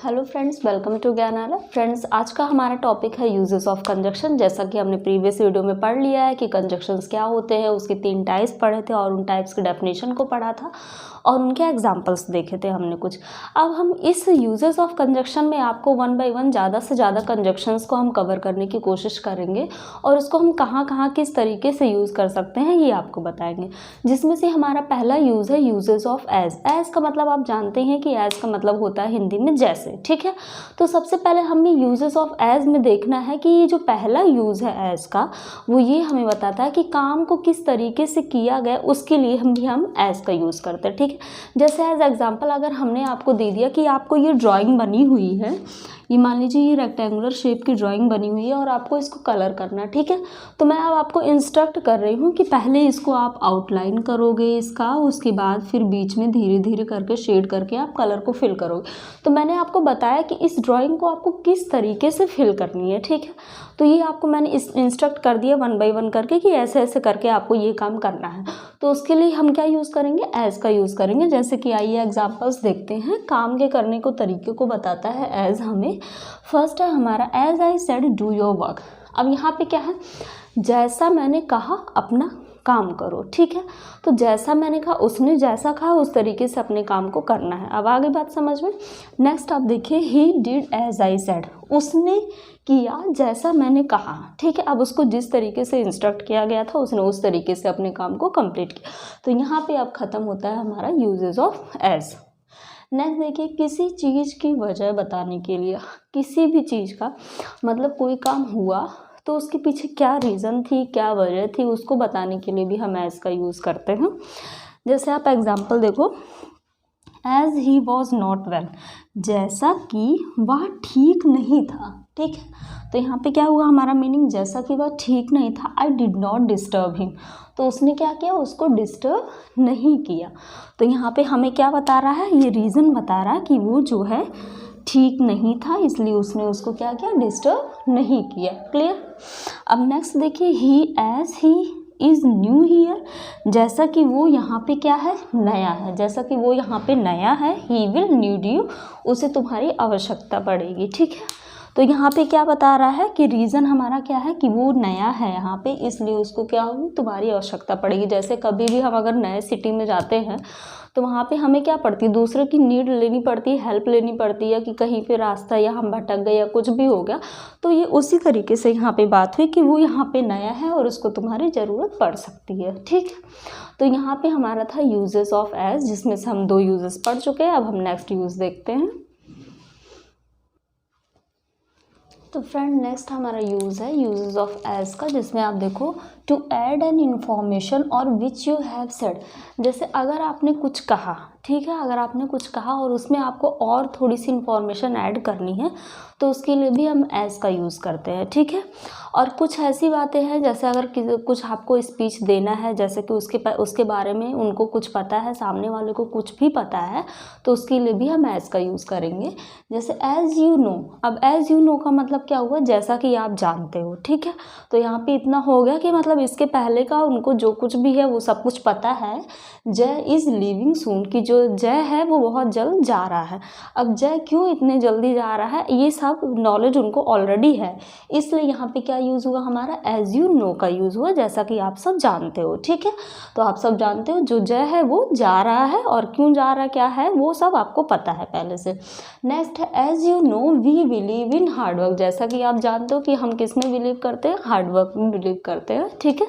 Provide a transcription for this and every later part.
Hello friends, welcome to Gyanalaya. Friends, आज का हमारा टॉपिक है यूजेस ऑफ कंजक्शन। जैसा कि हमने प्रीवियस वीडियो में पढ़ लिया है कि कंजक्शंस क्या होते हैं, उसके 3 टाइप्स पढ़े थे और उन टाइप्स की डेफिनेशन को पढ़ा था और उनके एग्जांपल्स देखे थे हमने कुछ। अब हम इस यूजेस ऑफ कंजक्शन में आपको 1 बाय 1 ज़्यादा से ज़्यादा कंजक्शंस को हम कवर करने की कोशिश करेंगे और उसको हम कहाँ कहाँ किस तरीके से यूज़ कर सकते हैं ये आपको बताएंगे। जिसमें से हमारा पहला यूज़ है यूजेस ऑफ एज। एज का मतलब आप जानते हैं कि एज का मतलब होता है हिंदी में जैसे, ठीक है। तो सबसे पहले हमें यूजेस ऑफ एज में देखना है कि ये जो पहला यूज़ है एज का, वो ये हमें बताता है कि काम को किस तरीके से किया गया, उसके लिए हम एज का यूज़ करते हैं, ठीक है। जैसे एज एग्जांपल अगर हमने आपको दे दिया कि आपको ये ड्राइंग बनी हुई है, ये मान लीजिए ये रेक्टेंगुलर शेप की ड्राइंग बनी हुई है और आपको इसको कलर करना है, ठीक है। तो मैं अब आपको इंस्ट्रक्ट कर रही हूँ कि पहले इसको आप आउटलाइन करोगे इसका, उसके बाद फिर बीच में धीरे धीरे करके शेड करके आप कलर को फिल करोगे। तो मैंने आपको बताया कि इस ड्राइंग को आपको किस तरीके से फिल करनी है, ठीक है। तो ये आपको मैंने इस इंस्ट्रक्ट कर दिया 1 बाय 1 करके कि ऐसे ऐसे करके आपको ये काम करना है। तो उसके लिए हम क्या यूज़ करेंगे, एज का यूज़ करेंगे। जैसे कि आइए एग्जांपल्स देखते हैं। काम के करने को तरीके को बताता है एज हमें। फर्स्ट है हमारा as I said do your work. अब यहाँ पे क्या है, जैसा मैंने कहा अपना काम करो, ठीक है। तो जैसा मैंने कहा, उसने जैसा कहा उस तरीके से अपने काम को करना है। अब आगे बात समझ में। नेक्स्ट आप देखिए, he did as I said. उसने किया जैसा मैंने कहा, ठीक है। अब उसको जिस तरीके से इंस्ट्रक्ट किया गया था उसने उस तरीके से अपने काम को कंप्लीट किया। तो यहाँ पे अब ख़त्म होता है हमारा यूजेस ऑफ एज। नेक्स्ट देखिए, किसी चीज़ की वजह बताने के लिए, किसी भी चीज़ का मतलब कोई काम हुआ तो उसके पीछे क्या रीज़न थी, क्या वजह थी, उसको बताने के लिए भी हम एज का यूज़ करते हैं। जैसे आप एग्जांपल देखो, as he was not well, जैसा कि वह ठीक नहीं था, ठीक है। तो यहाँ पे क्या हुआ हमारा मीनिंग, जैसा कि वह ठीक नहीं था। I did not disturb him, तो उसने क्या किया, उसको डिस्टर्ब नहीं किया। तो यहाँ पे हमें क्या बता रहा है, ये रीज़न बता रहा है कि वो जो है ठीक नहीं था, इसलिए उसने उसको क्या किया, डिस्टर्ब नहीं किया। क्लियर। अब नेक्स्ट देखिए, he as he is new here, जैसा कि वो यहाँ पे क्या है, नया है। जैसा कि वो यहाँ पे नया है, ही विल नीड यू, उसे तुम्हारी आवश्यकता पड़ेगी, ठीक है। तो यहाँ पे क्या बता रहा है कि रीज़न हमारा क्या है कि वो नया है यहाँ पे, इसलिए उसको क्या होगी, तुम्हारी आवश्यकता पड़ेगी। जैसे कभी भी हम अगर नए सिटी में जाते हैं तो वहाँ पे हमें क्या पड़ती है, दूसरे की नीड लेनी पड़ती है, हेल्प लेनी पड़ती है कि कहीं पे रास्ता या हम भटक गए या कुछ भी हो गया। तो ये उसी तरीके से यहाँ पे बात हुई कि वो यहाँ पे नया है और उसको तुम्हारी ज़रूरत पड़ सकती है, ठीक। तो यहाँ पे हमारा था यूजेस ऑफ एज, जिसमें से हम 2 यूजेस पढ़ चुके हैं। अब हम नेक्स्ट यूज़ देखते हैं। तो फ्रेंड, नेक्स्ट हमारा यूज़ है यूजेस ऑफ एज का, जिसमें आप देखो, टू ऐड एन इन्फॉर्मेशन और विच यू हैव सेड। जैसे अगर आपने कुछ कहा, ठीक है, अगर आपने कुछ कहा और उसमें आपको और थोड़ी सी इन्फॉर्मेशन ऐड करनी है तो उसके लिए भी हम एज का यूज़ करते हैं, ठीक है। और कुछ ऐसी बातें हैं, जैसे अगर कुछ आपको स्पीच देना है, जैसे कि उसके बारे में उनको कुछ पता है, सामने वाले को कुछ भी पता है, तो उसके लिए भी हम एज का यूज़ करेंगे। जैसे एज यू नो। अब एज यू नो का मतलब क्या हुआ, जैसा कि आप जानते हो, ठीक है। तो यहाँ पे इतना हो गया कि मतलब इसके पहले का उनको जो कुछ भी है वो सब कुछ पता है। जय इज़ लीविंग सून, कि जो जय है वो बहुत जल्द जा रहा है। अब जय क्यों इतने जल्दी जा रहा है, ये सब नॉलेज उनको ऑलरेडी है, इसलिए यहाँ पे क्या यूज़ हुआ हमारा, एज यू नो का यूज़ हुआ, जैसा कि आप सब जानते हो, ठीक है। तो आप सब जानते हो जो जय है वो जा रहा है और क्यों जा रहा है, क्या है, वो सब आपको पता है पहले से। नेक्स्ट है as you know we believe in hard work, जैसा कि आप जानते हो कि हम किस में बिलीव करते हैं, हार्डवर्क में बिलीव करते हैं, ठीक है।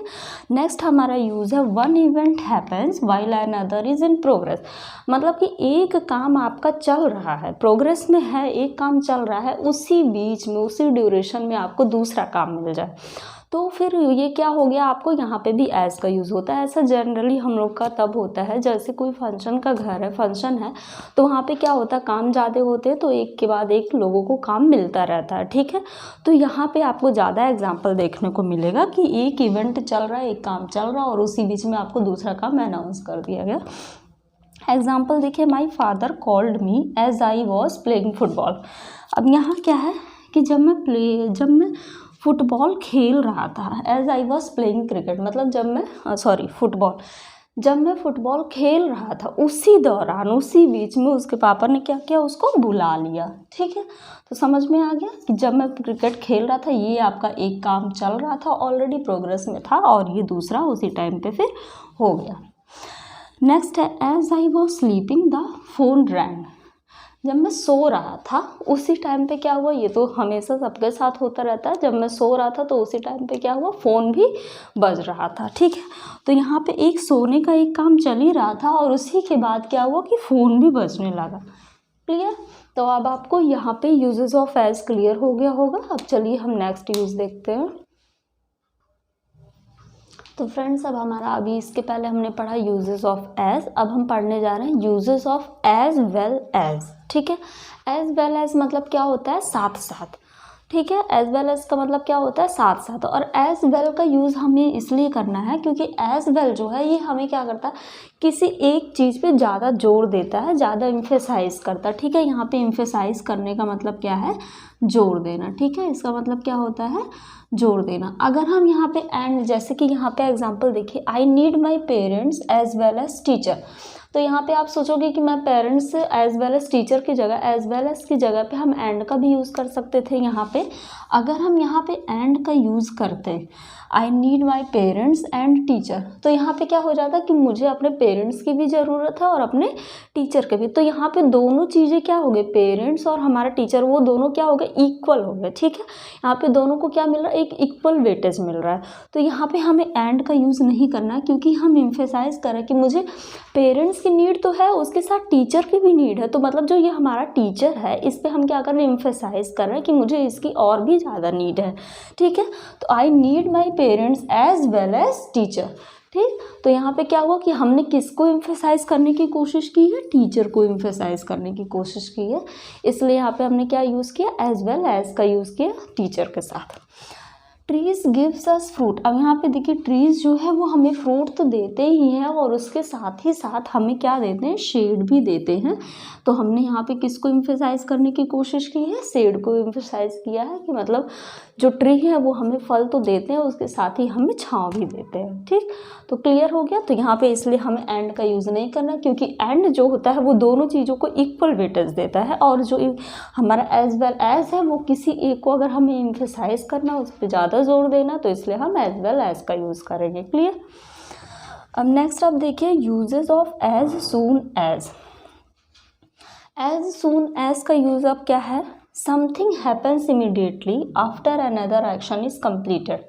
नेक्स्ट हमारा यूज़ है one event happens while another is in progress. मतलब कि एक काम आपका चल रहा है, प्रोग्रेस में है, एक काम चल रहा है, उसी बीच में उसी ड्यूरेशन में आपको दूसरा काम मिल जाए तो फिर ये क्या हो गया, आपको यहाँ पे भी एज का यूज़ होता है। ऐसा जनरली हम लोग का तब होता है जैसे कोई फंक्शन का घर है, फंक्शन है, तो वहाँ पे क्या होता है, काम ज़्यादा होते हैं तो एक के बाद एक लोगों को काम मिलता रहता है, ठीक है। तो यहाँ पे आपको ज़्यादा एग्जाम्पल देखने को मिलेगा कि एक इवेंट चल रहा है, एक काम चल रहा है और उसी बीच में आपको दूसरा काम अनाउंस कर दिया गया। एग्जाम्पल देखिए, my father called me as I was playing football. अब यहाँ क्या है कि जब मैं फुटबॉल खेल रहा था, as I was playing cricket, मतलब जब मैं फुटबॉल जब मैं फुटबॉल खेल रहा था उसी दौरान उसी बीच में उसके पापा ने क्या किया, उसको बुला लिया। ठीक है, तो समझ में आ गया कि जब मैं क्रिकेट खेल रहा था ये आपका एक काम चल रहा था, ऑलरेडी प्रोग्रेस में था, और ये दूसरा उसी टाइम पे फिर हो गया। नेक्स्ट है as I was sleeping the phone rang. जब मैं सो रहा था उसी टाइम पे क्या हुआ, ये तो हमेशा सबके साथ होता रहता है, जब मैं सो रहा था तो उसी टाइम पे क्या हुआ, फ़ोन भी बज रहा था। ठीक है, तो यहाँ पे एक सोने का एक काम चल ही रहा था और उसी के बाद क्या हुआ कि फ़ोन भी बजने लगा। क्लियर? तो अब आपको यहाँ पे यूजेस ऑफ एज क्लियर हो गया होगा। अब चलिए हम नेक्स्ट यूज़ देखते हैं। तो फ्रेंड्स अब हमारा अभी इसके पहले हमने पढ़ा यूजेस ऑफ एज, अब हम पढ़ने जा रहे हैं uses of as well as. ठीक है, एज वेल एज मतलब क्या होता है, साथ साथ। ठीक है, एज वेल एज का मतलब क्या होता है, साथ साथ। और एज वेल का यूज़ हमें इसलिए करना है क्योंकि एज वेल जो है ये हमें क्या करता है, किसी एक चीज़ पे ज़्यादा जोर देता है, ज़्यादा इम्फेसाइज करता है। ठीक है, यहाँ पे इम्फेसाइज करने का मतलब क्या है, जोर देना। ठीक है, इसका मतलब क्या होता है, जोर देना। अगर हम यहाँ पे एंड, जैसे कि यहाँ पे एग्जांपल देखिए, I need my parents as well as teacher. तो यहाँ पे आप सोचोगे कि मैं parents as well as teacher की जगह, एज वेल एज की जगह पे हम एंड का भी यूज़ कर सकते थे। यहाँ पे अगर हम यहाँ पे एंड का यूज़ करते, आई need my parents and teacher, तो यहाँ पे क्या हो जाता कि मुझे अपने पेरेंट्स की भी ज़रूरत है और अपने टीचर के भी। तो यहाँ पे दोनों चीज़ें क्या हो गए, पेरेंट्स और हमारा टीचर, वो दोनों क्या हो गए, इक्वल हो गए। ठीक है, यहाँ पे दोनों को क्या मिल रहा है, एक इक्वल वेटेज मिल रहा है। तो यहाँ पे हमें एंड का यूज़ नहीं करना है क्योंकि हम इम्फेसाइज करें कि मुझे पेरेंट्स की नीड तो है, उसके साथ टीचर की भी नीड है। तो मतलब जो ये हमारा टीचर है इस पर हम क्या कर रहे हैं, इम्फेसाइज कर रहे हैं कि मुझे इसकी और भी ज़्यादा नीड है। ठीक है, तो I need my parents as well as teacher. ठीक, तो यहाँ पे क्या हुआ कि हमने किसको इम्फेसाइज करने की कोशिश की है, टीचर को इम्फेसाइज करने की कोशिश की है, इसलिए यहाँ पे हमने क्या यूज़ किया, एज वेल एज का यूज़ किया टीचर के साथ। Trees gives us fruit. अब यहाँ पे देखिए ट्रीज जो है वो हमें फ्रूट तो देते ही हैं और उसके साथ ही साथ हमें क्या देते हैं, शेड भी देते हैं। तो हमने यहाँ पे किसको इम्फेसाइज करने की कोशिश की है, शेड को इम्फेसाइज किया है कि मतलब जो ट्री है वो हमें फल तो देते हैं, उसके साथ ही हमें छाँव भी देते हैं। ठीक, तो क्लियर हो गया। तो यहाँ पे इसलिए हमें एंड का यूज़ नहीं करना क्योंकि एंड जो होता है वो दोनों चीज़ों को इक्वल वेटेज देता है, और जो हमारा एज वेल एज है वो किसी एक को अगर हमें इम्फेसाइज करना, उस पर ज़्यादा जोर देना, तो इसलिए हम एज वेल एज का यूज़ करेंगे। क्लियर? अब नेक्स्ट आप देखिए uses of as soon as. As soon as का यूज़ अब क्या है, something happens immediately after another action is completed.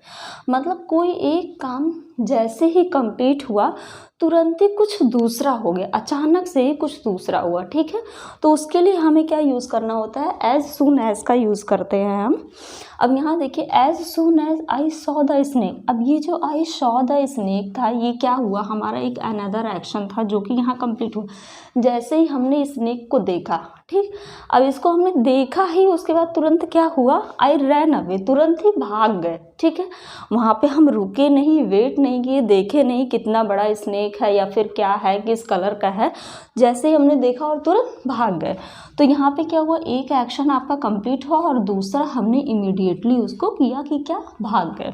मतलब कोई एक काम जैसे ही कंप्लीट हुआ तुरंत ही कुछ दूसरा हो गया, अचानक से ही कुछ दूसरा हुआ। ठीक है, तो उसके लिए हमें क्या यूज़ करना होता है, एज सून एज का यूज़ करते हैं हम। अब यहाँ देखिए as soon as I saw the snake. अब ये जो आई सॉ द स्नेक था ये क्या हुआ, हमारा एक अनदर एक्शन था जो कि यहाँ कंप्लीट हुआ। जैसे ही हमने स्नेक को देखा, ठीक, अब इसको हमने देखा ही, उसके बाद तुरंत क्या हुआ, आई रैन अवे, तुरंत ही भाग गए। ठीक है, वहाँ पे हम रुके नहीं, वेट नहीं किए, देखे नहीं कितना बड़ा स्नेक है या फिर क्या है, किस कलर का है, जैसे ही हमने देखा और तुरंत भाग गए। तो यहाँ पे क्या हुआ, एक एक्शन आपका कंप्लीट हुआ और दूसरा हमने इमीडिएटली उसको किया कि क्या, भाग गए।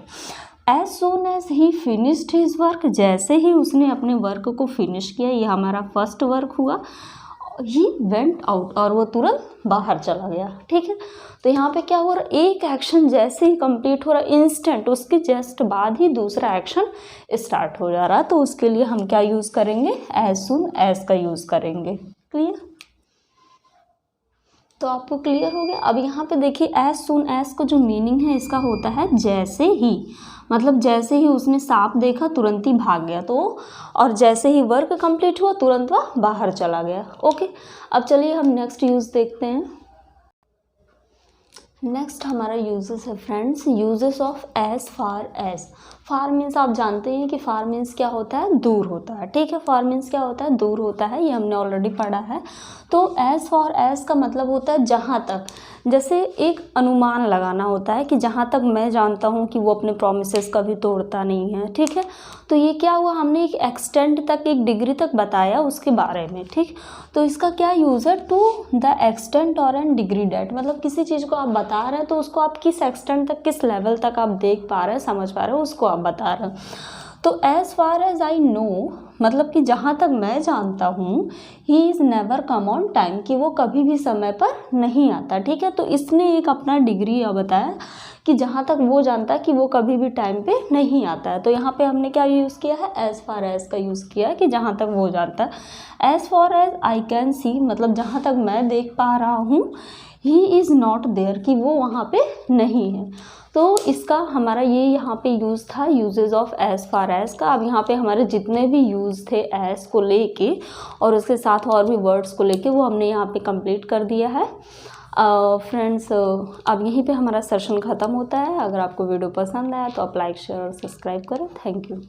As soon as he finished his work, जैसे ही उसने अपने वर्क को फिनिश किया, ये हमारा फर्स्ट वर्क हुआ, ही वेंट आउट, और वो तुरंत बाहर चला गया। ठीक है, तो यहाँ पे क्या हो रहा, एक एक्शन जैसे ही कंप्लीट हो रहा, इंस्टेंट उसके जस्ट बाद ही दूसरा एक्शन स्टार्ट हो जा रहा, तो उसके लिए हम क्या यूज़ करेंगे, एज सून एज का यूज़ करेंगे। क्लियर? तो आपको क्लियर हो गया। अब यहाँ पे देखिए एज सून एज का जो मीनिंग है इसका होता है जैसे ही, मतलब जैसे ही उसने सांप देखा तुरंत ही भाग गया, तो और जैसे ही वर्क कंप्लीट हुआ तुरंत वह बाहर चला गया। ओके, अब चलिए हम नेक्स्ट यूज़ देखते हैं। नेक्स्ट हमारा यूजेस है friends, uses of as far as. Far means आप जानते हैं कि फार मीन्स क्या होता है, दूर होता है। ठीक है, फार मीन्स क्या होता है, दूर होता है, ये हमने ऑलरेडी पढ़ा है। तो एज फॉर एज का मतलब होता है जहाँ तक, जैसे एक अनुमान लगाना होता है कि जहाँ तक मैं जानता हूँ कि वो अपने प्रोमिसेस कभी तोड़ता नहीं है। ठीक है, तो ये क्या हुआ, हमने एक एक्सटेंट तक, एक डिग्री तक बताया उसके बारे में। ठीक, तो इसका क्या यूज़ है, टू द एक्सटेंट और एन डिग्री डेट, मतलब किसी चीज़ को आप बता रहे हैं तो उसको आप किस एक्सटेंट तक, किस लेवल तक आप देख पा रहे हैं, समझ पा रहे हो, उसको आप बता रहे हैं। तो as far as I know मतलब कि जहाँ तक मैं जानता हूँ he is never come on time, कि वो कभी भी समय पर नहीं आता। ठीक है, तो इसने एक अपना डिग्री बताया कि जहाँ तक वो जानता है कि वो कभी भी टाइम पे नहीं आता है। तो यहाँ पे हमने क्या यूज़ किया है, एज़ फार एज़ का यूज़ किया है कि जहाँ तक वो जानता है। As far as I can see, मतलब जहाँ तक मैं देख पा रहा हूँ, ही इज़ नॉट देयर, कि वो वहाँ पे नहीं है। तो इसका हमारा ये यहाँ पे यूज़ था uses of as far as का। अब यहाँ पे हमारे जितने भी यूज़ थे एज़ को लेके और उसके साथ और भी वर्ड्स को लेके, वो हमने यहाँ पे कंप्लीट कर दिया है। फ्रेंड्स, अब यहीं पे हमारा सेशन ख़त्म होता है। अगर आपको वीडियो पसंद आया तो आप लाइक शेयर और सब्सक्राइब करें। Thank you.